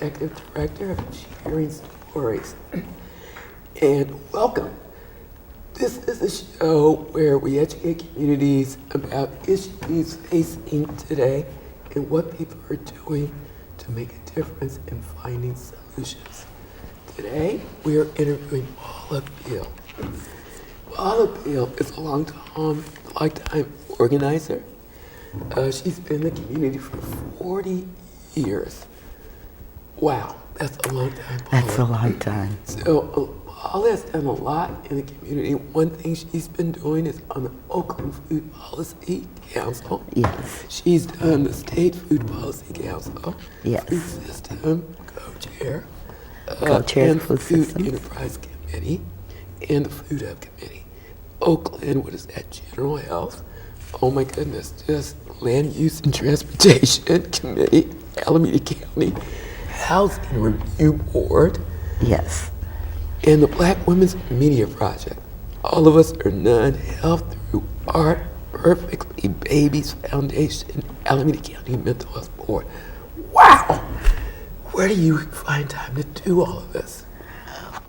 Executive Director of Sharing Stories. And welcome. This is a show where we educate communities about issues facing today and what people are doing to make a difference in finding solutions. Today, we are interviewing Paula Beal. Paula Beal is a lifetime organizer. She's been in the community for 40 years. Wow, that's a long time, Paula. That's a long time. So Paula has done a lot in the community. One thing she's been doing is on the Oakland Food Policy Council. Yes. She's done the State Food Policy Council. Yes. Food System Co-Chair. Co-chair and Food Food Systems. Enterprise Committee and the Food Hub Committee. Oakland, what is that? General Health. Oh my goodness, just Land Use and Transportation Committee, Alameda County, Housing Review Board, Yes. and the Black Women's Media Project. All of us are non-health through Art Perfectly Babies Foundation, Alameda County Mental Health Board. Wow! Where do you find time to do all of this?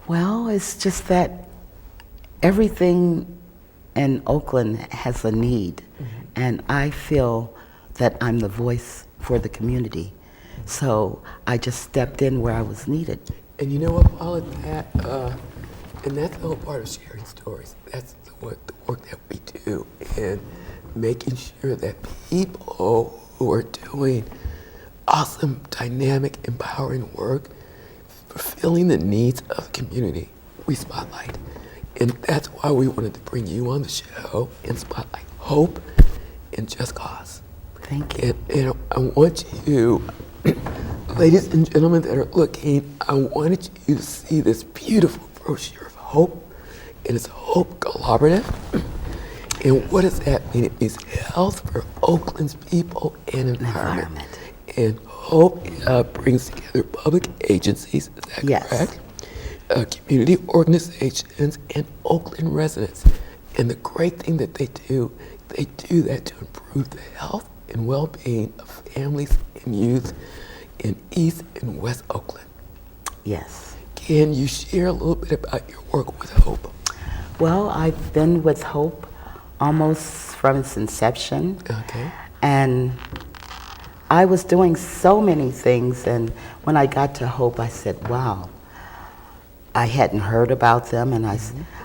Well, it's just that everything in Oakland has a need, and I feel that I'm the voice for the community. So I just stepped in where I was needed. And you know what, Paula, and that's the whole part of sharing stories. That's the work that we do, and making sure that people who are doing awesome, dynamic, empowering work, fulfilling the needs of the community, we spotlight. And that's why we wanted to bring you on the show and spotlight hope and just cause. Thank you. And I want you, ladies and gentlemen that are looking, I wanted you to see this beautiful brochure of hope, and it's Hope Collaborative. And what does that mean? It means health for Oakland's people and environment. And hope brings together public agencies, is that Yes. correct? Community organizations, and Oakland residents. And the great thing that they do that to improve the health and well-being of families and youth in East and West Oakland. Yes. Can you share a little bit about your work with Hope? Well, I've been with Hope almost from its inception. Okay. And I was doing so many things, and when I got to Hope, I said, wow, I hadn't heard about them, and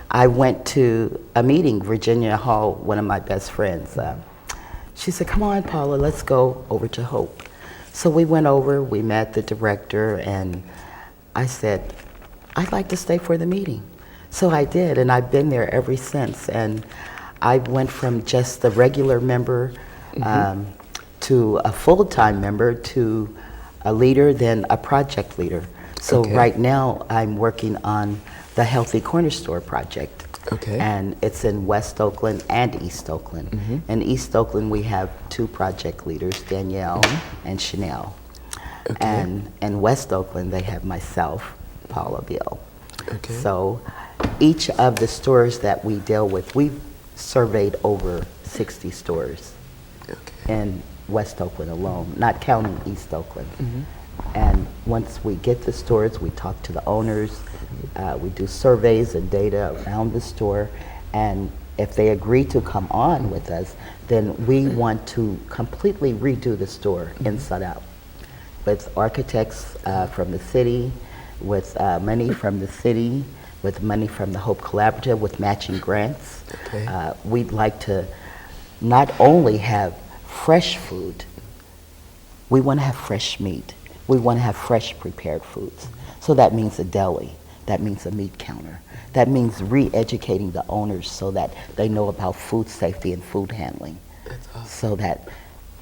I went to a meeting, Virginia Hall, one of my best friends. She said, come on, Paula, let's go over to Hope. So we went over, we met the director, and I said, I'd like to stay for the meeting. So I did, and I've been there ever since. And I went from just a regular member to a full-time member to a leader, then a project leader. So Okay. right now I'm working on the Healthy Corner Store project. Okay. And it's in West Oakland and East Oakland. In East Oakland we have two project leaders, Danielle and Chanel. Okay. And in West Oakland they have myself, Paula Beal. Okay. So each of the stores that we deal with, we've surveyed over 60 stores Okay. in West Oakland alone, not counting East Oakland. And once we get the stores, we talk to the owners, we do surveys and data around the store, and if they agree to come on with us, then we want to completely redo the store inside out with architects from the city, with money from the city, with money from the Hope Collaborative, with matching grants. Okay. We'd like to not only have fresh food, we want to have fresh meat. We want to have fresh prepared foods. So that means a deli. That means a meat counter. That means re-educating the owners so that they know about food safety and food handling. That's awesome. So that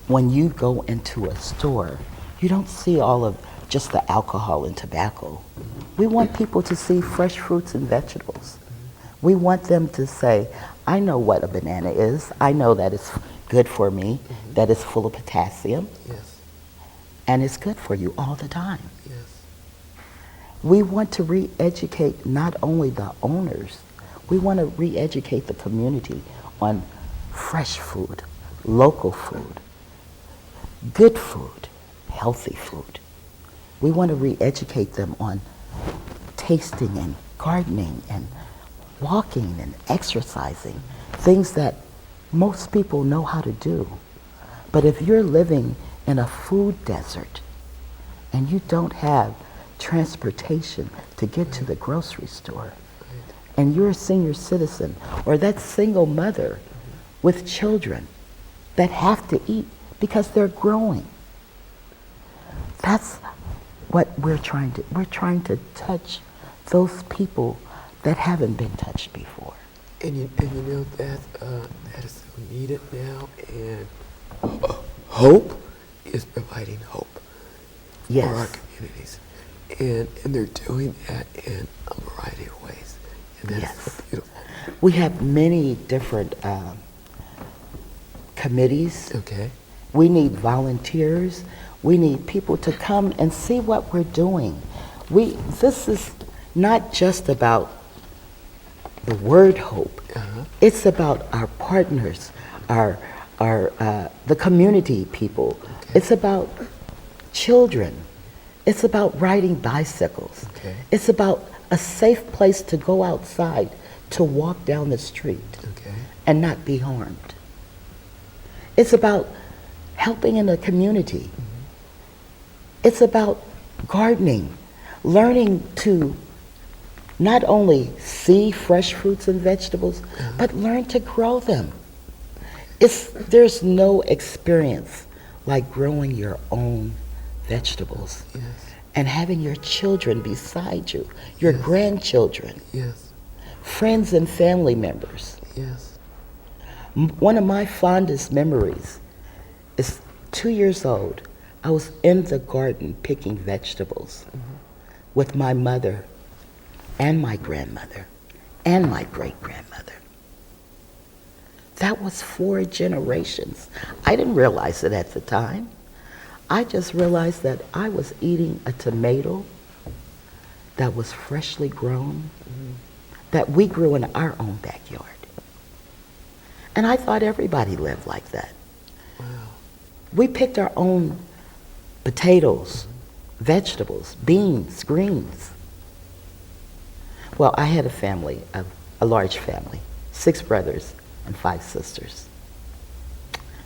when you go into a store, you don't see all of just the alcohol and tobacco. We want people to see fresh fruits and vegetables. We want them to say, I know what a banana is. I know that it's good for me, that it's full of potassium, Yes. and it's good for you all the time. Yes. We want to re-educate not only the owners, we want to re-educate the community on fresh food, local food, good food, healthy food. We want to re-educate them on tasting and gardening and walking and exercising, things that most people know how to do. But if you're living in a food desert and you don't have transportation to get to the grocery store, and you're a senior citizen or that single mother with children that have to eat because they're growing, that's what we're trying to touch those people that haven't been touched before. And you know that is so needed now, and hope is providing hope Yes. for our communities, and they're doing that in a variety of ways, and that's so Yes. beautiful. We have many different committees. Okay. We need volunteers. We need people to come and see what we're doing. This is not just about the word hope. Uh-huh. It's about our partners, the community people. Okay. It's about children. It's about riding bicycles. Okay. It's about a safe place to go outside, to walk down the street Okay. and not be harmed. It's about helping in the community. It's about gardening, learning to not only see fresh fruits and vegetables, but learn to grow them. There's no experience like growing your own vegetables Yes. and having your children beside you, your Yes. grandchildren, Yes. friends and family members. Yes. One of my fondest memories is 2 years old. I was in the garden picking vegetables with my mother and my grandmother and my great-grandmother. That was 4 generations. I didn't realize it at the time. I just realized that I was eating a tomato that was freshly grown, that we grew in our own backyard. And I thought everybody lived like that. Wow. We picked our own potatoes, vegetables, beans, greens. Well, I had a large family, 6 brothers and 5 sisters.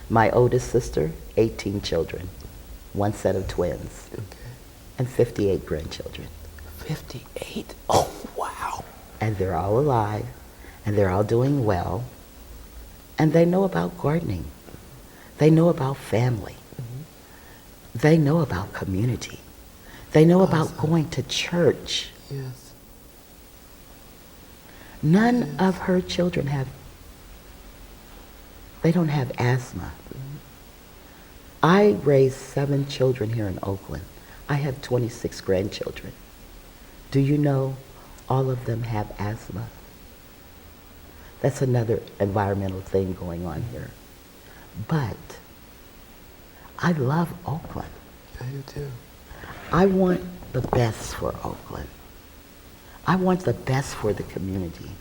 My oldest sister, 18 children, 1 set of twins, Okay. and 58 grandchildren. 58? Oh, wow. And they're all alive, and they're all doing well, and they know about gardening. They know about family. They know about community. They know about Awesome. going to church. Yes. None of her children they don't have asthma. I raised 7 children here in Oakland. I have 26 grandchildren. Do you know all of them have asthma? That's another environmental thing going on here. But I love Oakland. I do too. I want the best for Oakland. I want the best for the community.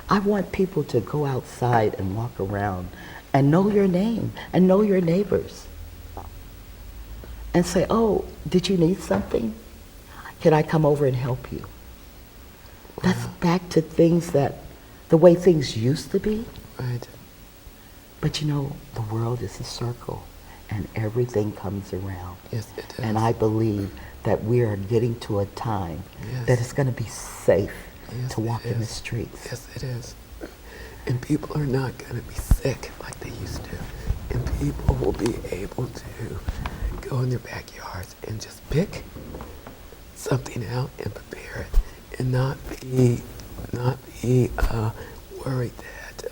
I want people to go outside and walk around and know your name and know your neighbors. And say, oh, did you need something? Can I come over and help you? That's back to the way things used to be. Right. But you know, the world is a circle and everything comes around. Yes, it does. And I believe that we are getting to a time Yes. that it's going to be safe Yes, to walk it in the is. streets. Yes, it is. And people are not going to be sick like they used to. And people will be able to go in their backyards and just pick something out and prepare it, and not be worried that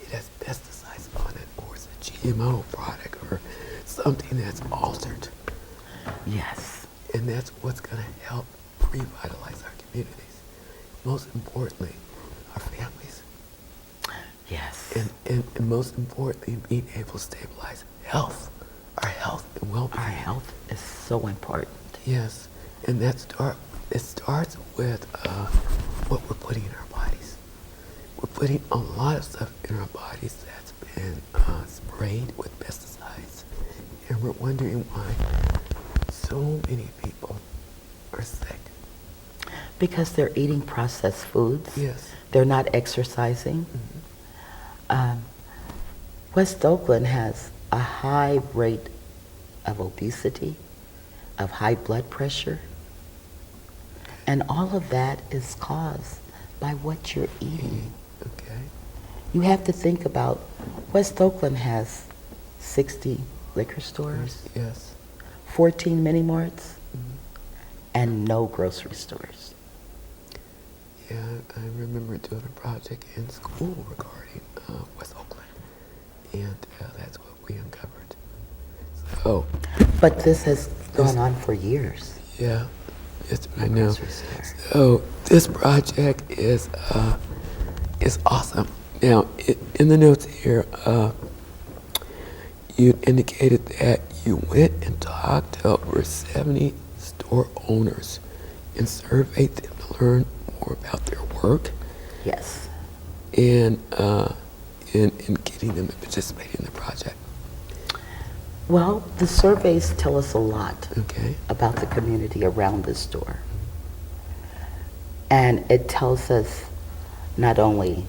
it has pesticides on it, or it's a GMO product, or something that's altered. Yes. And that's what's going to help revitalize our communities. Most importantly, our families. Yes. And most importantly, being able to stabilize health, our health and well-being. Our health is so important. Yes, and it starts with what we're putting in our bodies. We're putting a lot of stuff in our bodies that's been sprayed with pesticides, and we're wondering why so many people Because they're eating processed foods. Yes. They're not exercising. West Oakland has a high rate of obesity, of high blood pressure, and all of that is caused by what you're eating. Okay. You have to think about, West Oakland has 60 liquor stores, Yes. 14 mini marts, and no grocery stores. Yeah, I remember doing a project in school regarding West Oakland, and that's what we uncovered. So, But this has gone on for years. yeah, yes, I No know. grocery store. So this project is awesome. Now, in the notes here, you indicated that you went and talked to over 70 store owners and surveyed them to learn more about their work Yes. and in getting them to participate in the project. Well, the surveys tell us a lot Okay. about the community around the store. And it tells us not only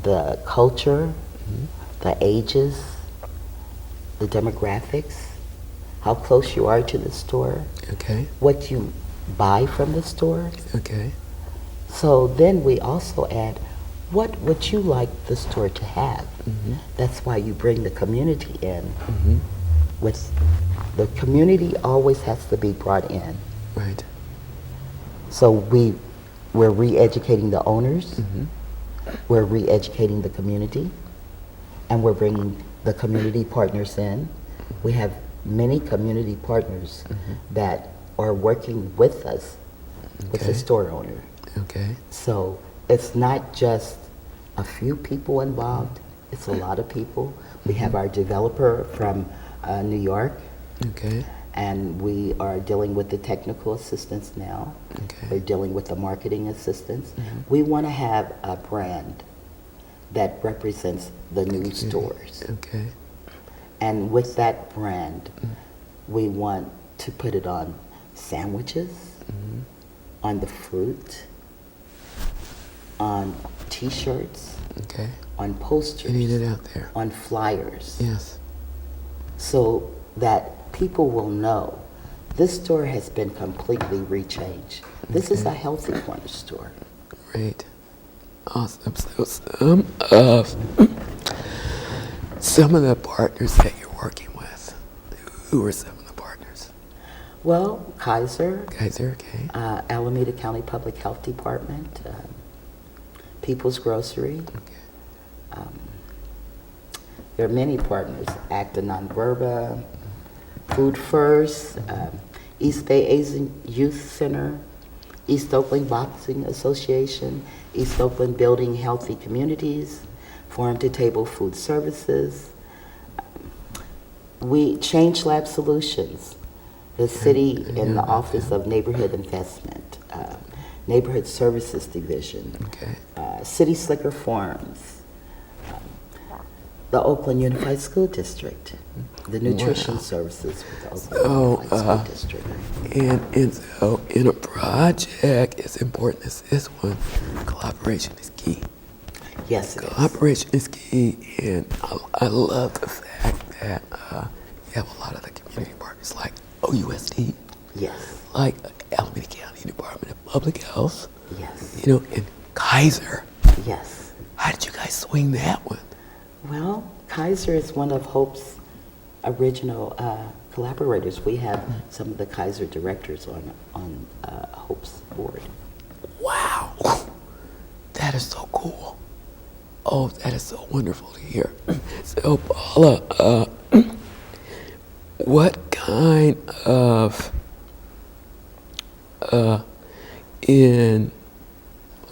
the culture, the ages, the demographics, how close you are to the store, Okay. what you buy from the store. Okay. So then we also add, what would you like the store to have? That's why you bring the community in. With the community always has to be brought in. Right. So we're re-educating the owners, we're re-educating the community, and we're bringing the community partners in. We have many community partners that are working with us, with the Okay. store owner. Okay. So it's not just a few people involved, it's a lot of people. We have our developer from New York, Okay. and we are dealing with the technical assistants now. Okay. We're dealing with the marketing assistants. We want to have a brand that represents the new stores. Okay. And with that brand, we want to put it on sandwiches, on the fruit, on t-shirts, Okay. on posters, Getting it out there. on flyers, Yes. so that people will know this store has been completely rechanged. This is a healthy corner store. Great. Awesome. So some of the partners that you're working with, who are some of the partners? Well, Kaiser, Guys are okay. Alameda County Public Health Department, People's Grocery. Okay. There are many partners, Acta Non-Verba, Food First, East Bay Asian Youth Center, East Oakland Boxing Association, East Oakland Building Healthy Communities, Farm to Table Food Services. We Change Lab Solutions, the city in the Office of Neighborhood Investment, Neighborhood Services Division, Okay. City Slicker Farms, the Oakland Unified School District, the Nutrition Wow. Services with the Oakland So, Unified School District. And so in a project as important as this one, collaboration is key. Yes, it is. Collaboration is key, and I love the fact that you have a lot of the community partners like OUSD, Yes, like Alameda County Department of Public Health, yes, you know, and Kaiser. yes. How did you guys swing that one? Well, Kaiser is one of Hope's original collaborators. We have some of the Kaiser directors on Hope's board. Wow, that is so cool. Oh, that is so wonderful to hear. So, Paula, what kind of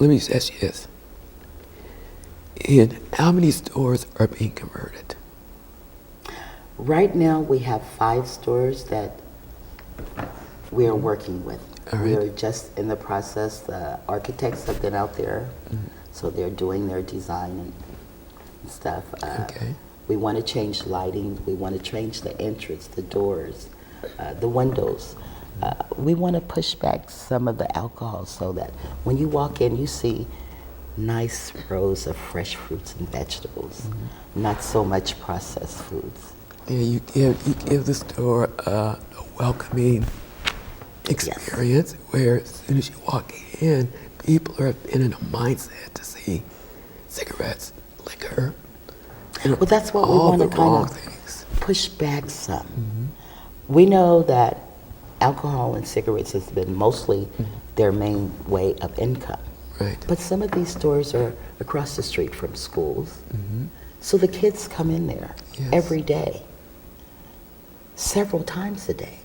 let me just ask you this. In how many stores are being converted? Right now, we have 5 stores that we are working with. All right. We are just in the process. The architects have been out there, so they're doing their design and stuff. Okay. We want to change lighting. We want to change the entrance, the doors, the windows. we want to push back some of the alcohol so that when you walk in, you see nice rows of fresh fruits and vegetables, not so much processed foods. Yeah, you give the store a welcoming experience where as soon as you walk in, people are in a mindset to see cigarettes, liquor, Well, that's what we all want the to kind wrong of things. push back some. We know that alcohol and cigarettes has been mostly their main way of income. Right. But some of these stores are across the street from schools. So the kids come in there Yes. every day, several times a day.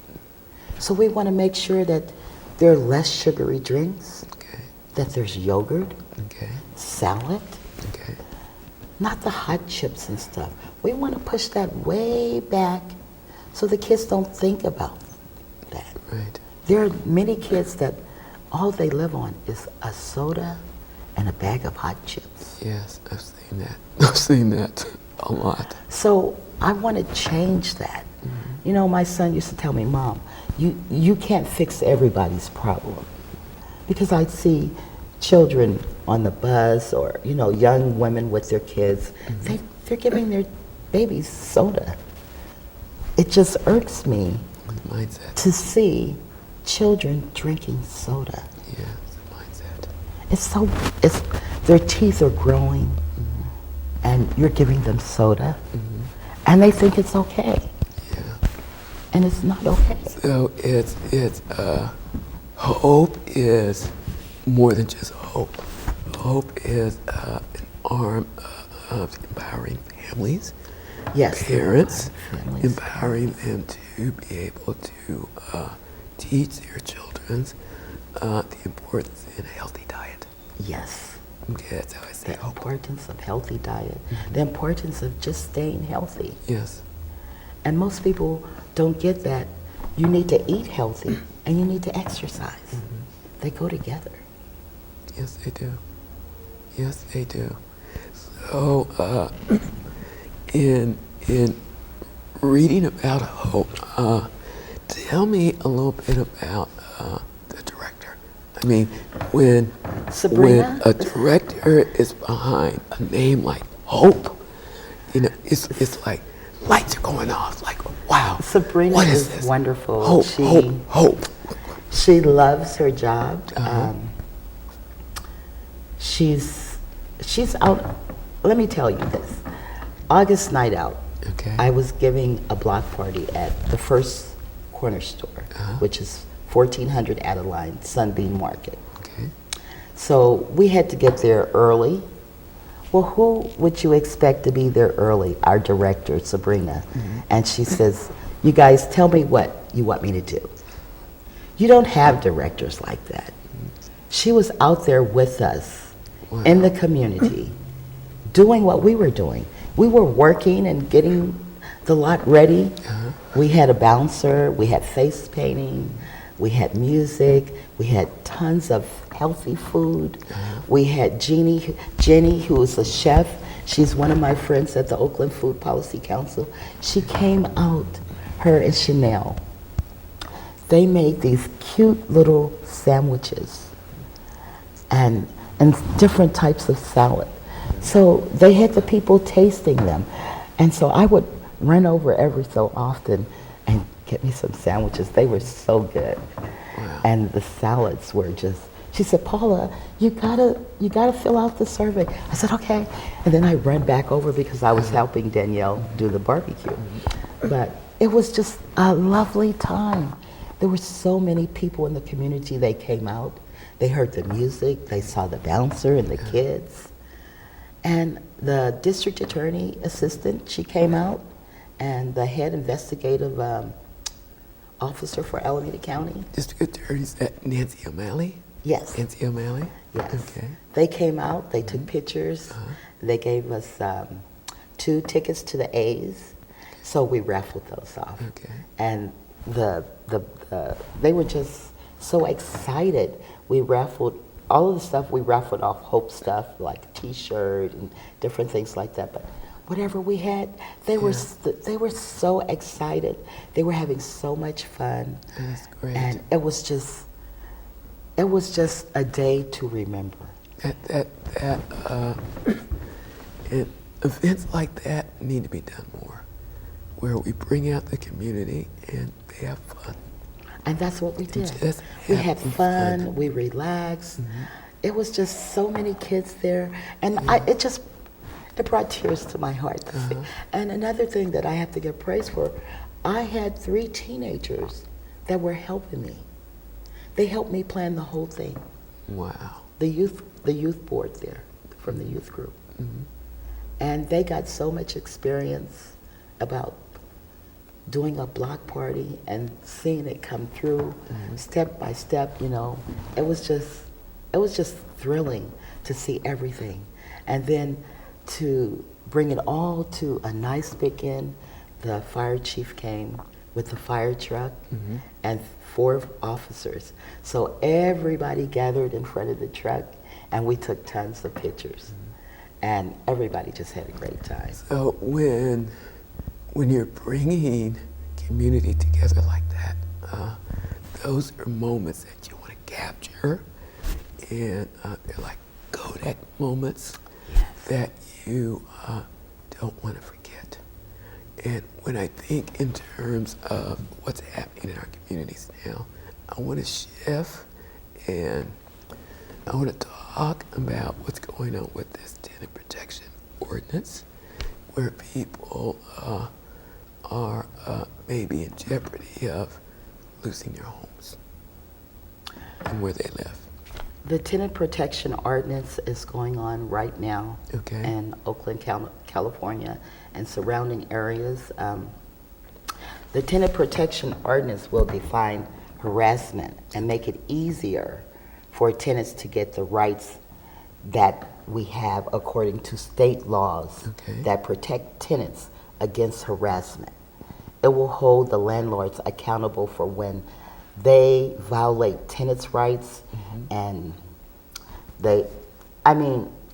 So we want to make sure that there are less sugary drinks, Okay. that there's yogurt, Okay. salad, Okay. not the hot chips and stuff. We want to push that way back so the kids don't think about that. Right. There are many kids that all they live on is a soda and a bag of hot chips. Yes, I've seen that. I've seen that a lot. So I want to change that. You know, my son used to tell me, Mom, you can't fix everybody's problem. Because I'd see children on the bus or, you know, young women with their kids, they're giving their babies soda. It just irks me Mindset. to see children drinking soda. Yeah, it's a mindset. It's their teeth are growing and you're giving them soda and they think it's okay. Yeah. And it's not okay. So it's hope is more than just hope. Hope is an arm of empowering families, Yes. parents, families. empowering them to be able to teach their children the importance in a healthy diet. Yes. Okay, that's how I say The hope. importance of healthy diet, the importance of just staying healthy. Yes. And most people don't get that. You need to eat healthy and you need to exercise. They go together. Yes, they do. Yes, they do. So, in reading about hope, tell me a little bit about the director. I mean, when Sabrina? a director is behind a name like Hope, you know, it's like lights are going off. Like, wow, Sabrina what is this? wonderful. Hope, hope. She loves her job. Uh-huh. She's out. Let me tell you this. August night out, Okay. I was giving a block party at the first corner store, Uh-huh. which is 1400 Adeline Sunbeam Market. Okay. So we had to get there early. Well, who would you expect to be there early? Our director, Sabrina. And she says, you guys tell me what you want me to do. You don't have directors like that. She was out there with us in the community, doing what we were doing. We were working and getting the lot ready. We had a bouncer, we had face painting, we had music, we had tons of healthy food. We had Jenny, who is a chef. She's one of my friends at the Oakland Food Policy Council. She came out, her and Chanel. They made these cute little sandwiches and different types of salad. So they had the people tasting them. And so I would run over every so often and get me some sandwiches. They were so good. Wow. And the salads were just, she said, Paula, you gotta fill out the survey. I said, okay. And then I ran back over because I was helping Danielle do the barbecue. But it was just a lovely time. There were so many people in the community. They came out, they heard the music, they saw the bouncer and the kids. And the district attorney assistant, she came out, and the head investigative officer for Alameda County. District Attorney, is that Nancy O'Malley? Yes. Nancy O'Malley? Yes. Okay. They came out, they took pictures, they gave us 2 tickets to the A's, so we raffled those off. Okay. And they were just so excited. We raffled, all of the stuff we raffled off Hope stuff, like a t-shirt and different things like that, but whatever we had, they were so excited. They were having so much fun. That's great. And it was just a day to remember. And events like that need to be done more, where we bring out the community and they have fun. And that's what we did. Just We had having fun, we relaxed. It was just so many kids there. And it brought tears to my heart to see. And another thing that I have to give praise for, I had 3 teenagers that were helping me. They helped me plan the whole thing. Wow. The youth board there, from the youth group. And they got so much experience about doing a block party and seeing it come through step by step, you know. It was just thrilling to see everything. And then to bring it all to a nice big end, the fire chief came with the fire truck and 4 officers. So everybody gathered in front of the truck and we took tons of pictures. And everybody just had a great time. So when you're bringing community together like that, those are moments that you want to capture, and they're like Kodak moments that you don't want to forget. And when I think in terms of what's happening in our communities now, I want to shift and I want to talk about what's going on with this tenant protection ordinance, where people are maybe in jeopardy of losing their homes and where they live. The tenant protection ordinance is going on right now in Oakland, California, and surrounding areas. The tenant protection ordinance will define harassment and make it easier for tenants to get the rights that we have according to state laws that protect tenants against harassment. It will hold the landlords accountable for when they violate tenants' rights, and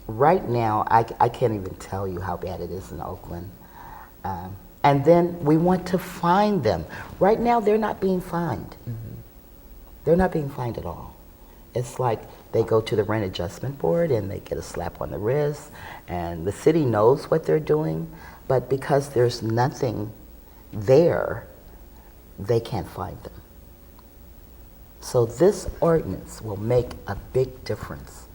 right now, I can't even tell you how bad it is in Oakland. And then we want to fine them. Right now, they're not being fined. They're not being fined at all. It's like they go to the rent adjustment board and they get a slap on the wrist, and the city knows what they're doing, but because there's nothing there, they can't find them. So this ordinance will make a big difference.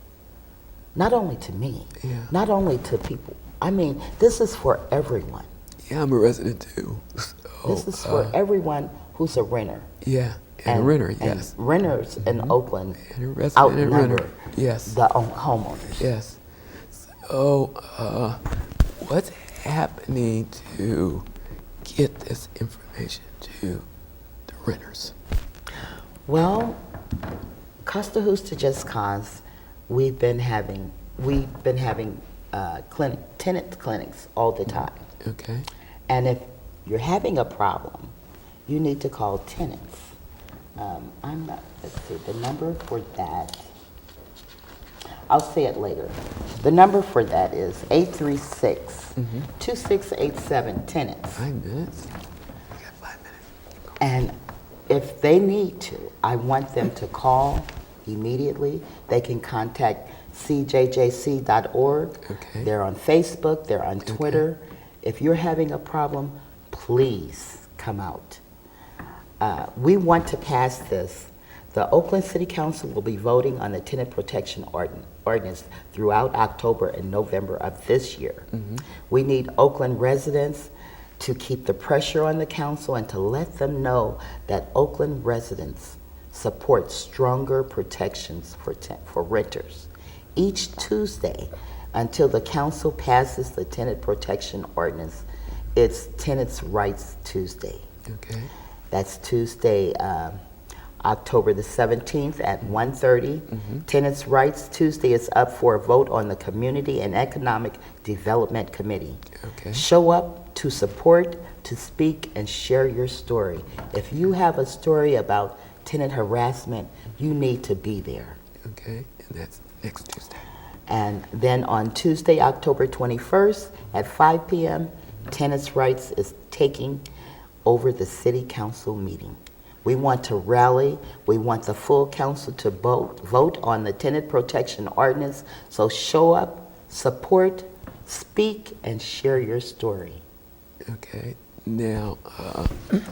Not only to me, not only to people. I mean, this is for everyone. Yeah, I'm a resident too. So, this is for everyone who's a renter. Yeah, and a renter, yes. And renters in Oakland And a resident and outnumber renter, yes. the homeowners. Yes. So, what's happening to get this information to the renters? Well, Costa Justa Just Cause, we've been having tenant clinics all the time. Okay. And if you're having a problem, you need to call tenants. Let's see, the number for that, I'll say it later. The number for that is 836-2687 tenants. 5 minutes? I got 5 minutes. And if they need to, I want them to call immediately. They can contact cjjc.org. Okay. They're on Facebook, they're on Twitter. If you're having a problem, please come out. We want to pass this. The Oakland City Council will be voting on the tenant protection ordinance throughout October and November of this year. We need Oakland residents to keep the pressure on the council and to let them know that Oakland residents support stronger protections for renters. Each Tuesday, until the council passes the tenant protection ordinance, it's Tenants' Rights Tuesday. Okay. That's Tuesday, October the 17th at 1:30. Tenants' Rights Tuesday is up for a vote on the Community and Economic Development Committee. Okay. Show up to support, to speak, and share your story. If you have a story about tenant harassment, you need to be there. Okay. And that's next Tuesday. And then on Tuesday, October 21st at 5 p.m., Tenants' Rights is taking over the city council meeting. We want to rally. We want the full council to vote on the tenant protection ordinance. So show up, support, speak, and share your story. Okay. Now, And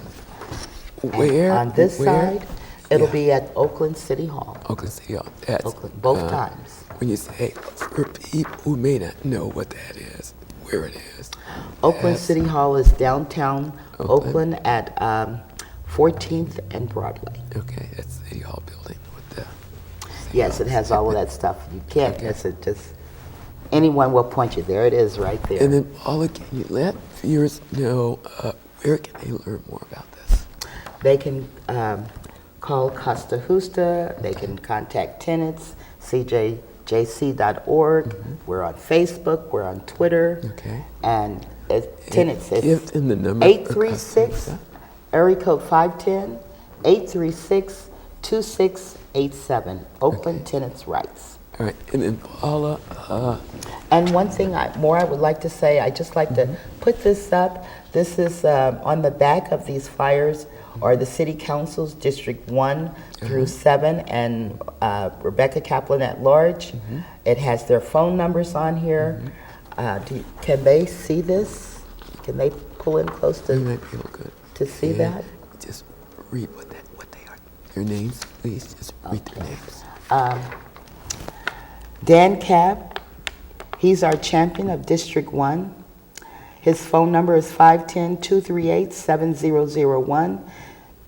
where on this where? side, it'll Yeah. be at Oakland City Hall. Oakland City Hall. That's, Oakland, both times. When you say, for people who may not know what that is, where it is. Oakland that's City Hall is downtown Oakland. Oakland at 14th and Broadway. Okay, that's City Hall building with the. Yes, it has all of that stuff. You can't miss it. Just anyone will point you. There it is, right there. And then, Paula, can you let viewers know where can they learn more about this? They can call Costa Justa. They can contact tenants, cjjc.org. We're on Facebook. We're on Twitter. Okay. And tenants, Give it's them the number. 836, area code 510, 836-2687, Oakland Tenants' Rights. All right, and then Paula, And one thing more I would like to say, I just like to put this up. This is on the back of these flyers are the city councils, District 1 through 7, and Rebecca Kaplan at large. It has their phone numbers on here. Can they see this? Can they pull in close you to might be able see Yeah, that? Just read what they are. Your names, please. Just read their names. Dan Cab, he's our champion of District 1. His phone number is 510-238-7001,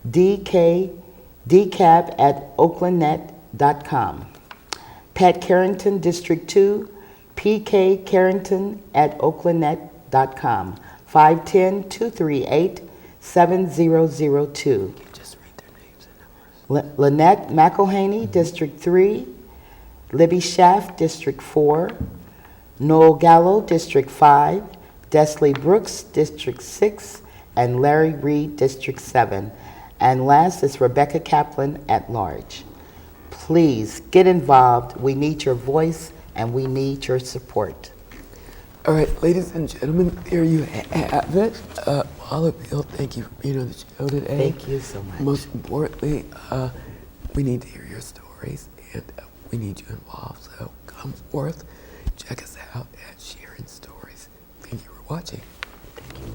dcab at oaklandnet.com. Pat Carrington, District 2, PK Carrington at oaklandnet.com, 510-238-7002. Just read their names and numbers. Lynette McElhaney, District 3, Libby Schaff, District 4, Noel Gallo, District 5, Desley Brooks, District 6, and Larry Reed, District 7. And last is Rebecca Kaplan at large. Please get involved. We need your voice and we need your support. All right, ladies and gentlemen, there you have it. Paula Beal, thank you for being on the show today. Thank you so much. Most importantly, we need to hear your stories and we need you involved. So come forth, check us out at Sharing Stories. Thank you for watching. Thank you.